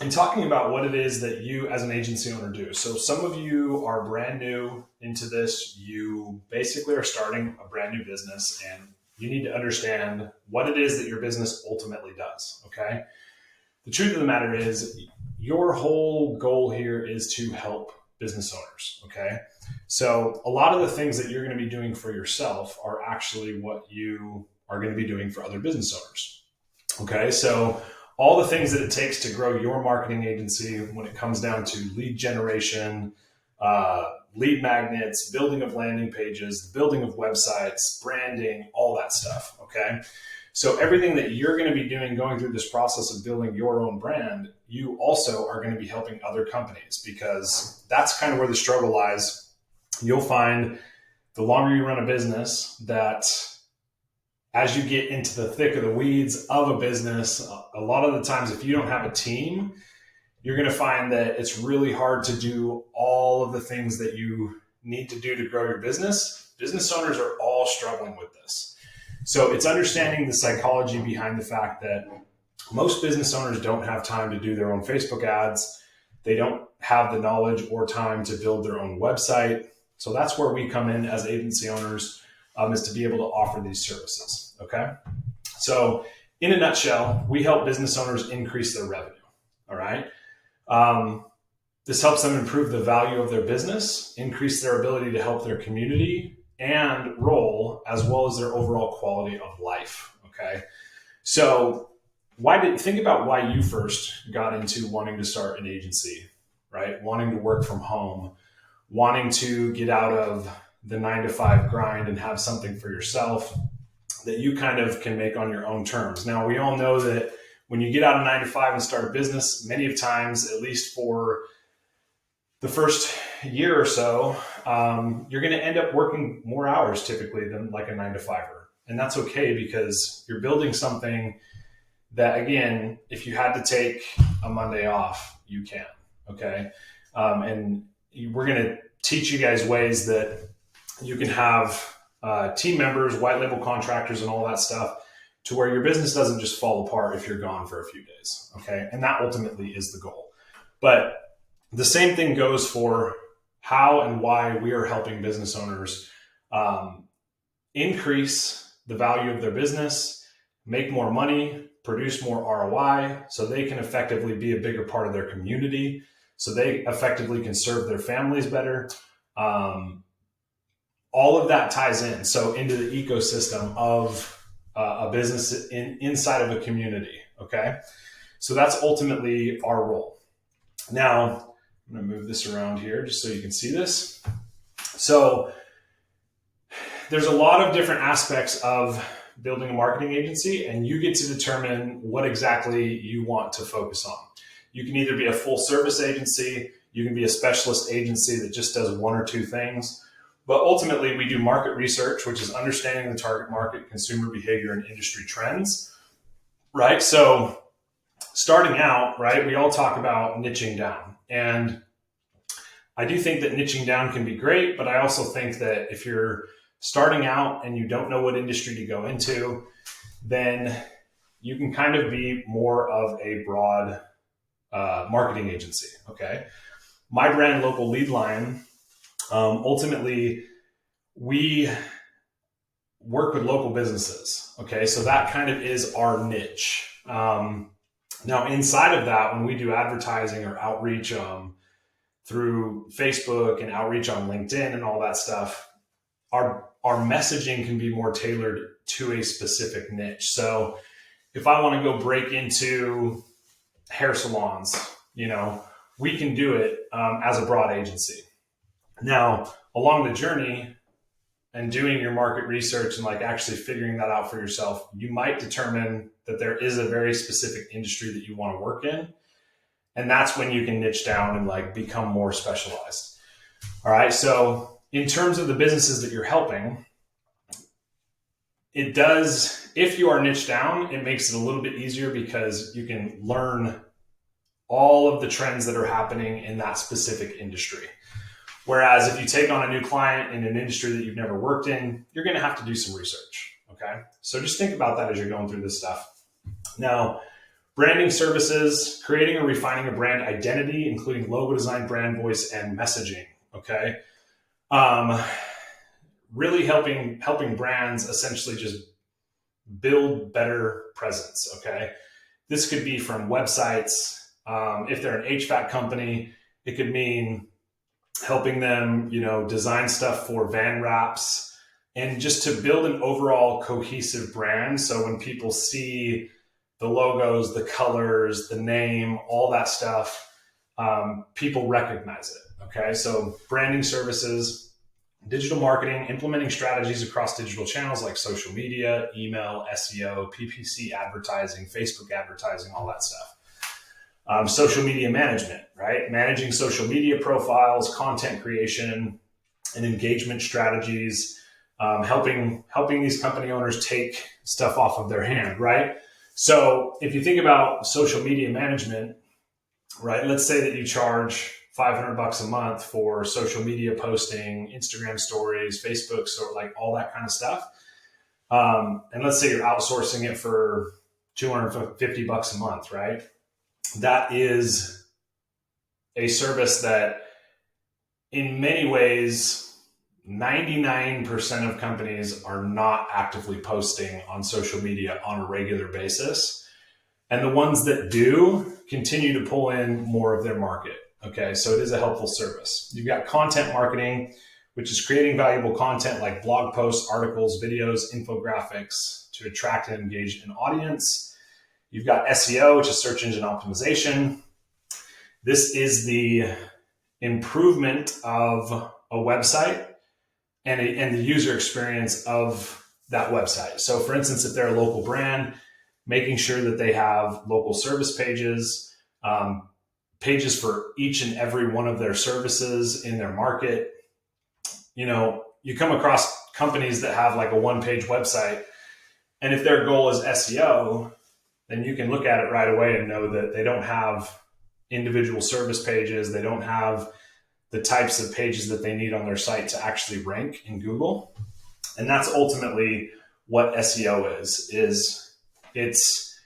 and talking about what it is that you as an agency owner do. So some of you are brand new into this. You basically are starting a brand new business and you need to understand what it is that your business ultimately does, okay? The truth of the matter is your whole goal here is to help business owners, okay? So a lot of the things that you're going to be doing for yourself are actually what you are going to be doing for other business owners, okay? So all the things that it takes to grow your marketing agency when it comes down to lead generation, lead magnets, building of landing pages, building of websites, branding, all that stuff, okay? So everything that you're going to be doing going through this process of building your own brand, you also are going to be helping other companies, because that's kind of where the struggle lies. You'll find the longer you run a business that as you get into the thick of the weeds of a business, a lot of the times if you don't have a team, you're going to find that it's really hard to do all of the things that you need to do to grow your business. Business owners are all struggling with this. So it's understanding the psychology behind the fact that most business owners don't have time to do their own Facebook ads. They don't have the knowledge or time to build their own website. So that's where we come in as agency owners, is to be able to offer these services, okay? So in a nutshell, we help business owners increase their revenue, all right? This helps them improve the value of their business, increase their ability to help their community and role, as well as their overall quality of life, okay? So think about why you first got into wanting to start an agency, right? Wanting to work from home, wanting to get out of the 9-to-5 grind and have something for yourself that you kind of can make on your own terms. Now, we all know that when you get out of 9-to-5 and start a business, many of times, at least for the first year or so, you're going to end up working more hours typically than like a 9-to-5er. And that's okay, because you're building something that, again, if you had to take a Monday off, you can, okay? And we're going to teach you guys ways that you can have team members, white label contractors, and all that stuff, to where your business doesn't just fall apart if you're gone for a few days, okay? And that ultimately is the goal. But the same thing goes for how and why we are helping business owners increase the value of their business, make more money, produce more ROI, so they can effectively be a bigger part of their community, so they effectively can serve their families better. All of that ties in, so into the ecosystem of a business inside of a community, okay? So that's ultimately our role. Now, I'm gonna move this around here just so you can see this. So there's a lot of different aspects of building a marketing agency, and you get to determine what exactly you want to focus on. You can either be a full service agency, you can be a specialist agency that just does one or two things. But ultimately, we do market research, which is understanding the target market, consumer behavior, and industry trends, right? So starting out, right, we all talk about niching down. And I do think that niching down can be great, but I also think that if you're starting out and you don't know what industry to go into, then you can kind of be more of a broad marketing agency, okay? My brand, Local Lead Line, ultimately, we work with local businesses. Okay, so that kind of is our niche. Now, inside of that, when we do advertising or outreach through Facebook and outreach on LinkedIn and all that stuff, our messaging can be more tailored to a specific niche. So if I want to go break into hair salons, we can do it as a broad agency. Now, along the journey and doing your market research and actually figuring that out for yourself, you might determine that there is a very specific industry that you want to work in. And that's when you can niche down and become more specialized. All right. So in terms of the businesses that you're helping, it does, if you are niche down, it makes it a little bit easier because you can learn all of the trends that are happening in that specific industry. Whereas if you take on a new client in an industry that you've never worked in, you're going to have to do some research. Okay. So just think about that as you're going through this stuff. Now, Branding services, creating or refining a brand identity, including logo design, brand voice, and messaging. Okay. Really helping brands essentially just build better presence. Okay. This could be from websites. If they're an HVAC company, it could mean helping them, design stuff for van wraps and just to build an overall cohesive brand. So when people see the logos, the colors, the name, all that stuff, people recognize it. Okay. So branding services, digital marketing, implementing strategies across digital channels like social media, email, SEO, PPC advertising, Facebook advertising, all that stuff. Social media management, right? Managing social media profiles, content creation, and engagement strategies, helping these company owners take stuff off of their hand, right? So if you think about social media management, right, let's say that you charge $500 a month for social media posting, Instagram stories, Facebook, so like all that kind of stuff. And let's say you're outsourcing it for $250 a month, right? That is a service that in many ways, 99% of companies are not actively posting on social media on a regular basis. And the ones that do continue to pull in more of their market. Okay, so it is a helpful service. You've got content marketing, which is creating valuable content like blog posts, articles, videos, infographics to attract and engage an audience. You've got SEO, which is search engine optimization. This is the improvement of a website and the user experience of that website. So for instance, if they're a local brand, making sure that they have local service pages, pages for each and every one of their services in their market. You come across companies that have like a one-page website, and if their goal is SEO, then you can look at it right away and know that they don't have individual service pages. They don't have the types of pages that they need on their site to actually rank in Google. And that's ultimately what SEO is it's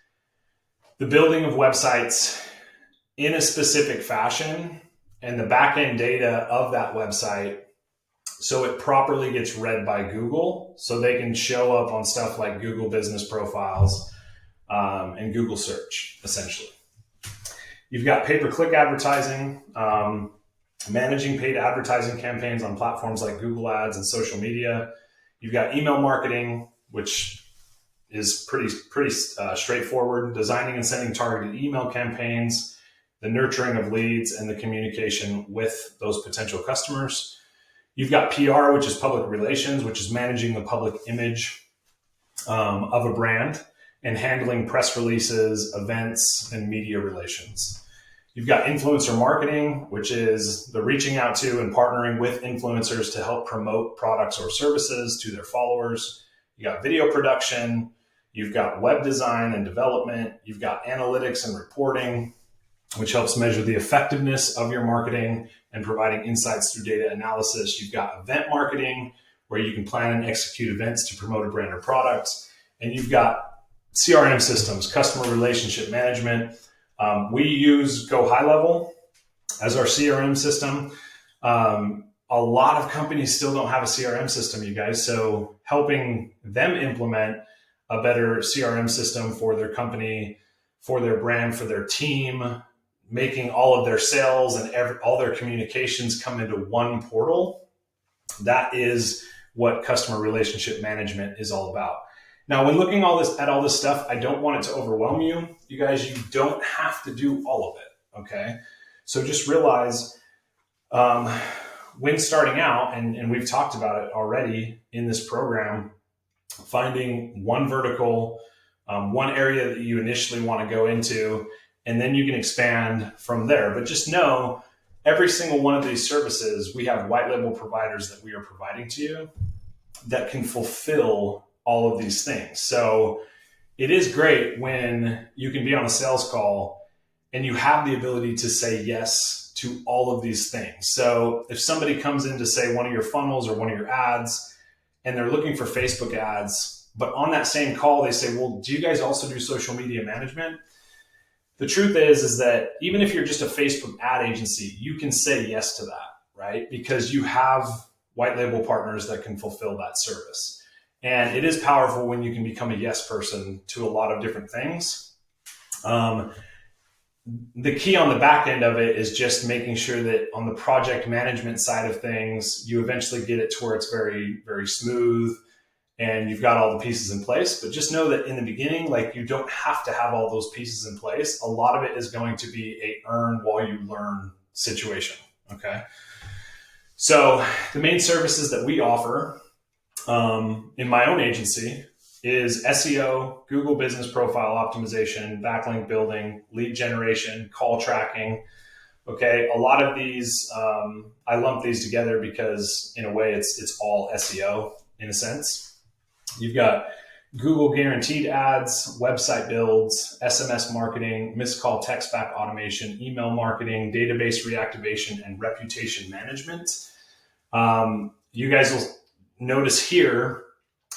the building of websites in a specific fashion and the back-end data of that website so it properly gets read by Google so they can show up on stuff like Google business profiles and Google search, essentially. You've got pay-per-click advertising, managing paid advertising campaigns on platforms like Google Ads and social media. You've got email marketing, which is pretty straightforward, designing and sending targeted email campaigns, the nurturing of leads, and the communication with those potential customers. You've got PR, which is public relations, which is managing the public image of a brand and handling press releases, events, and media relations. You've got influencer marketing, which is the reaching out to and partnering with influencers to help promote products or services to their followers. You got video production. You've got web design and development. You've got analytics and reporting, which helps measure the effectiveness of your marketing and providing insights through data analysis. You've got event marketing, where you can plan and execute events to promote a brand or product. And you've got CRM systems, customer relationship management. We use Go High Level as our CRM system. A lot of companies still don't have a CRM system, you guys. So helping them implement a better CRM system for their company, for their brand, for their team, making all of their sales and all their communications come into one portal. That is what customer relationship management is all about. Now, when looking at all this stuff, I don't want it to overwhelm you. You guys, you don't have to do all of it, okay? So just realize when starting out, and we've talked about it already in this program, finding one vertical, one area that you initially want to go into, and then you can expand from there. But just know, every single one of these services, we have white label providers that we are providing to you that can fulfill all of these things. So it is great when you can be on a sales call and you have the ability to say yes to all of these things. So if somebody comes in to say one of your funnels or one of your ads, and they're looking for Facebook ads, but on that same call, they say, well, do you guys also do social media management? The truth is that even if you're just a Facebook ad agency, you can say yes to that, right? Because you have white label partners that can fulfill that service. And it is powerful when you can become a yes person to a lot of different things. The key on the back end of it is just making sure that on the project management side of things, you eventually get it to where it's very, very smooth and you've got all the pieces in place. But just know that in the beginning, like, you don't have to have all those pieces in place. A lot of it is going to be a earn while you learn situation. Okay. So the main services that we offer in my own agency is SEO, Google Business Profile Optimization, backlink building, lead generation, call tracking. Okay, a lot of these, I lump these together because in a way it's all SEO in a sense. You've got Google guaranteed ads, website builds, SMS marketing, missed call text back automation, email marketing, database reactivation, and reputation management. You guys will notice here,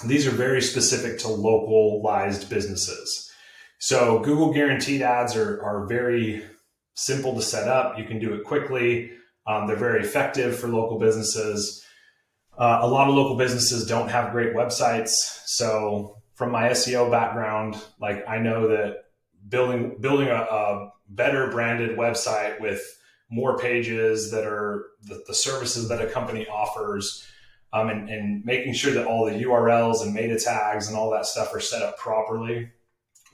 these are very specific to localized businesses. So Google guaranteed ads are very simple to set up. You can do it quickly. They're very effective for local businesses. A lot of local businesses don't have great websites. So from my SEO background, like, I know that building a better branded website with more pages that are the services that a company offers, and making sure that all the URLs and meta tags and all that stuff are set up properly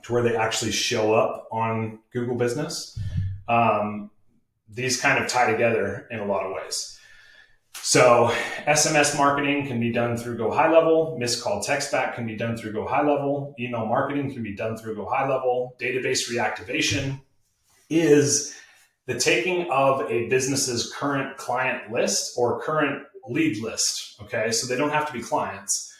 to where they actually show up on Google Business. These kind of tie together in a lot of ways. So SMS marketing can be done through Go High Level. Missed call text back can be done through Go High Level. Email marketing can be done through Go High Level. Database reactivation is the taking of a business's current client list or current lead list. Okay, so they don't have to be clients.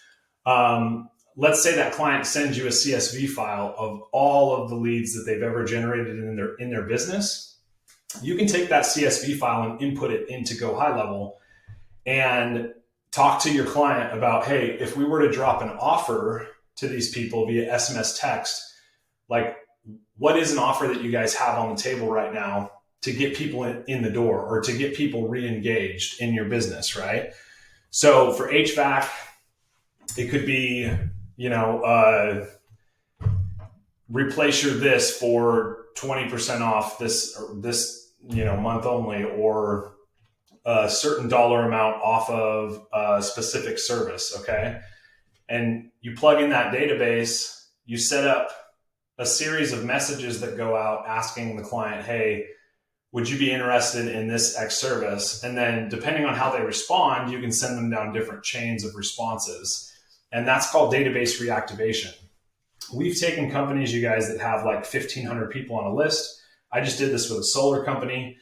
Let's say that client sends you a CSV file of all of the leads that they've ever generated in their business. You can take that CSV file and input it into Go High Level and talk to your client about, hey, if we were to drop an offer to these people via SMS text, like, what is an offer that you guys have on the table right now to get people in the door or to get people re-engaged in your business, right? So for HVAC, it could be, replace your this for 20% off this month only, or a certain dollar amount off of a specific service, okay? And you plug in that database, you set up a series of messages that go out asking the client, hey, would you be interested in this X service? And then depending on how they respond, you can send them down different chains of responses. And that's called database reactivation. We've taken companies, you guys, that have like 1,500 people on a list. I just did this with a solar company,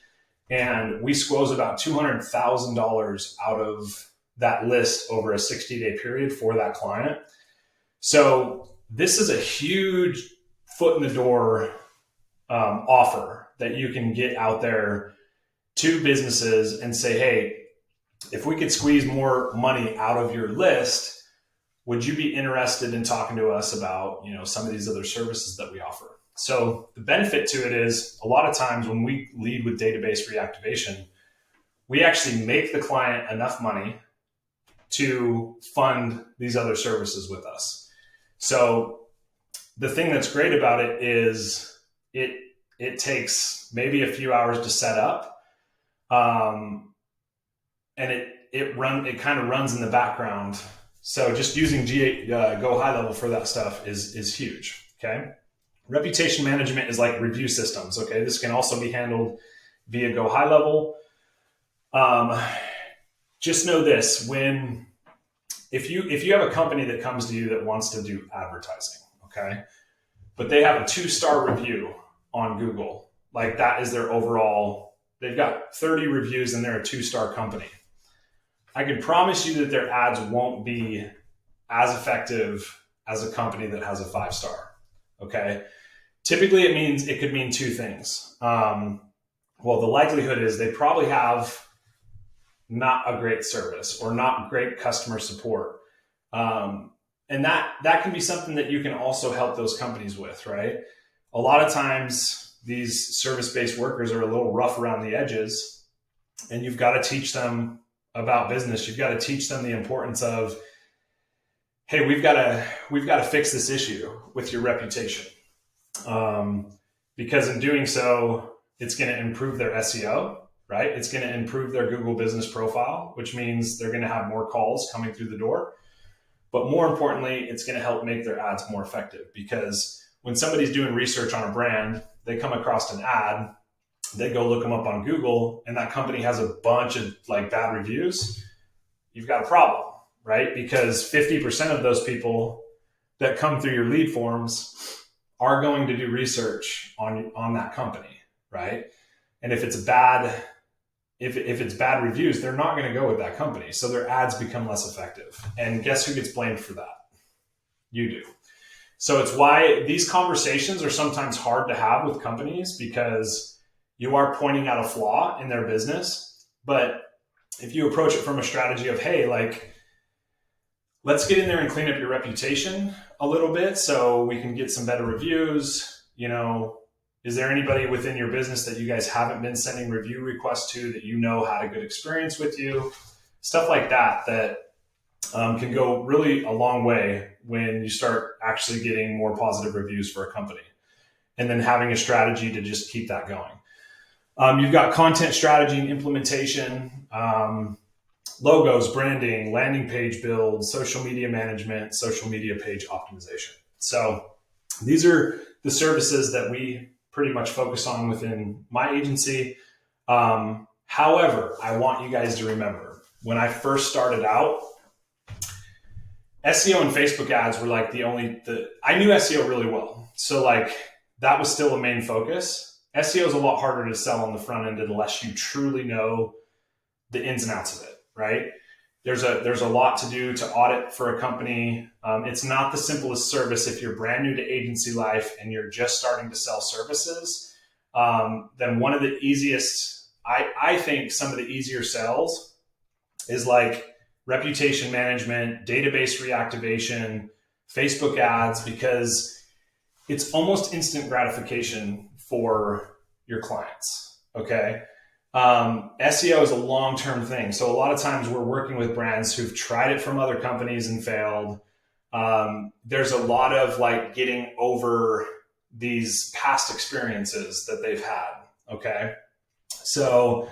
and we squoze about $200,000 out of that list over a 60-day period for that client. So this is a huge foot in the door offer that you can get out there to businesses and say, hey, if we could squeeze more money out of your list, would you be interested in talking to us about, some of these other services that we offer? So the benefit to it is, a lot of times when we lead with database reactivation, we actually make the client enough money to fund these other services with us. So the thing that's great about it is it takes maybe a few hours to set up, and it kind of runs in the background. So just using Go High Level for that stuff is huge. Okay, reputation management is like review systems. Okay, this can also be handled via Go High Level. Just know this: if you have a company that comes to you that wants to do advertising, okay, but they have a 2-star review on Google, like that is their overall, they've got 30 reviews and they're a 2-star company. I can promise you that their ads won't be as effective as a company that has a 5-star. Okay. Typically it could mean two things. The likelihood is they probably have not a great service or not great customer support. And that can be something that you can also help those companies with, right? A lot of times these service-based workers are a little rough around the edges, and you've got to teach them about business. You've got to teach them the importance of, hey, we've got to fix this issue with your reputation. Because in doing so, it's going to improve their SEO, right? It's going to improve their Google business profile, which means they're going to have more calls coming through the door. But more importantly, it's going to help make their ads more effective, because when somebody's doing research on a brand, they come across an ad, they go look them up on Google, and that company has a bunch of like bad reviews. You've got a problem, right? Because 50% of those people that come through your lead forms are going to do research on that company, right? And if it's bad reviews, they're not going to go with that company. So their ads become less effective. And guess who gets blamed for that? You do. So it's why these conversations are sometimes hard to have with companies, because you are pointing out a flaw in their business. But if you approach it from a strategy of, hey, like, let's get in there and clean up your reputation a little bit so we can get some better reviews. You know, is there anybody within your business that you guys haven't been sending review requests to that you know had a good experience with you? Stuff like that can go really a long way when you start actually getting more positive reviews for a company, and then having a strategy to just keep that going. You've got content strategy and implementation, logos, branding, landing page build, social media management, social media page optimization. So these are the services that we pretty much focus on within my agency. However, I want you guys to remember, when I first started out, SEO and Facebook ads were like I knew SEO really well. So like that was still a main focus. SEO is a lot harder to sell on the front end unless you truly know the ins and outs of it, right? There's a lot to do to audit for a company. It's not the simplest service if you're brand new to agency life and you're just starting to sell services. Then one of the easiest, I think some of the easier sells is like reputation management, database reactivation, Facebook ads, because it's almost instant gratification for your clients, okay? SEO is a long-term thing. So a lot of times we're working with brands who've tried it from other companies and failed. There's a lot of like getting over these past experiences that they've had, okay? So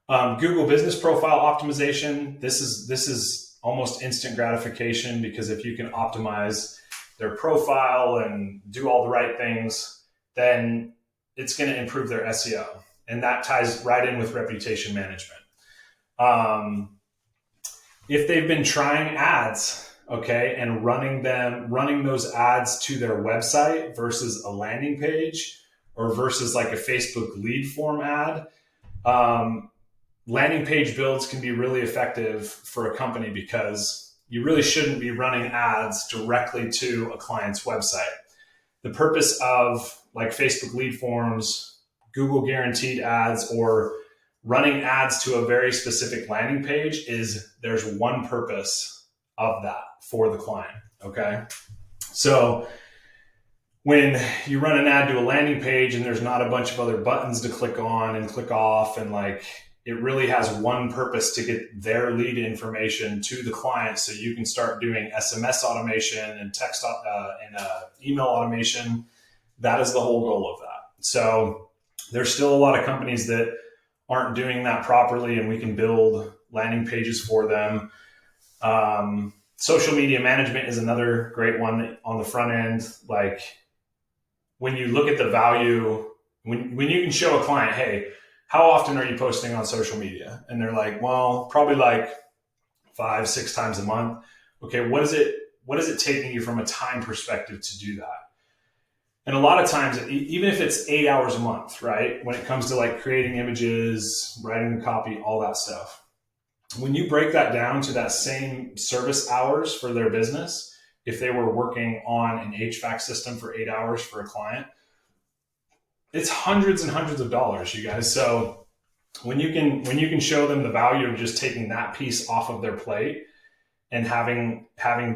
Google business profile optimization, this is almost instant gratification, because if you can optimize their profile and do all the right things, then it's going to improve their SEO. And that ties right in with reputation management. If they've been trying ads, okay, and running those ads to their website versus a landing page or versus like a Facebook lead form ad, landing page builds can be really effective for a company, because you really shouldn't be running ads directly to a client's website. The purpose of like Facebook lead forms, Google guaranteed ads, or running ads to a very specific landing page is there's one purpose of that for the client, okay? So when you run an ad to a landing page and there's not a bunch of other buttons to click on and click off, and like it really has one purpose to get their lead information to the client, so you can start doing SMS automation and text and email automation. That is the whole goal of that. So there's still a lot of companies that aren't doing that properly, and we can build landing pages for them. Social media management is another great one on the front end. Like when you look at the value, when you can show a client, hey, how often are you posting on social media? And they're like, well, probably like 5-6 times a month. Okay, what is it taking you from a time perspective to do that? And a lot of times, even if it's 8 hours a month, right? When it comes to like creating images, writing the copy, all that stuff, when you break that down to that same service hours for their business, if they were working on an HVAC system for 8 hours for a client, it's hundreds and hundreds of dollars, you guys. So when you can show them the value of just taking that piece off of their plate and having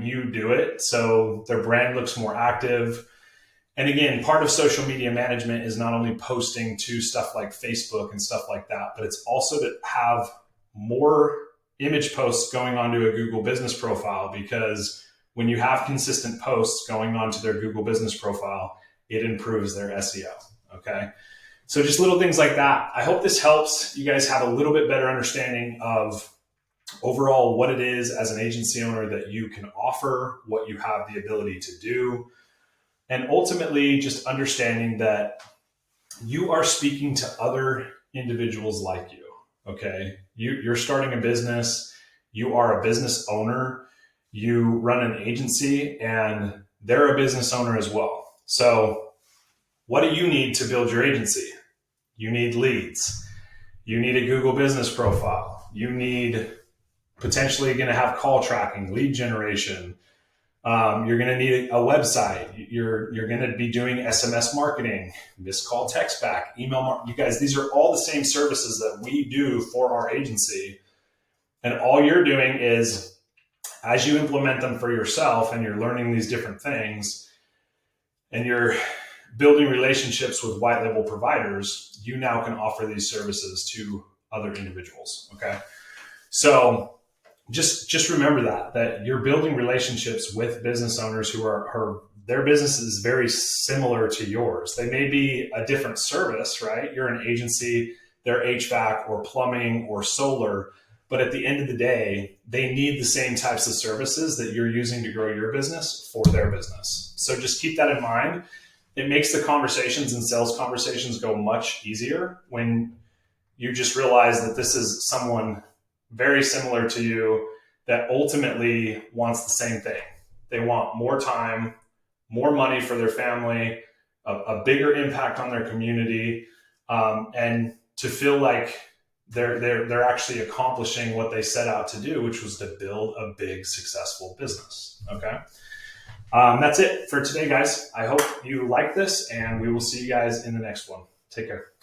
you do it, so their brand looks more active, And again, part of social media management is not only posting to stuff like Facebook and stuff like that, but it's also to have more image posts going onto a Google business profile, because when you have consistent posts going onto their Google business profile, it improves their SEO. Okay. So just little things like that. I hope this helps you guys have a little bit better understanding of overall what it is as an agency owner that you can offer, what you have the ability to do, and ultimately just understanding that you are speaking to other individuals like you. Okay. You're starting a business. You are a business owner. You run an agency and they're a business owner as well. So what do you need to build your agency? You need leads. You need a Google business profile. You need potentially going to have call tracking, lead generation. You're going to need a website. You're going to be doing SMS marketing, missed call text back, email. You guys, these are all the same services that we do for our agency. And all you're doing is, as you implement them for yourself and you're learning these different things and you're building relationships with white label providers, you now can offer these services to other individuals. Okay. So just remember that you're building relationships with business owners who are their business is very similar to yours. They may be a different service, right? You're an agency, they're HVAC or plumbing or solar, but at the end of the day, they need the same types of services that you're using to grow your business for their business. So just keep that in mind. It makes the conversations and sales conversations go much easier when you just realize that this is someone very similar to you that ultimately wants the same thing. They want more time, more money for their family, a bigger impact on their community, and to feel like they're actually accomplishing what they set out to do, which was to build a big, successful business. Okay. That's it for today, guys. I hope you like this, and we will see you guys in the next one. Take care.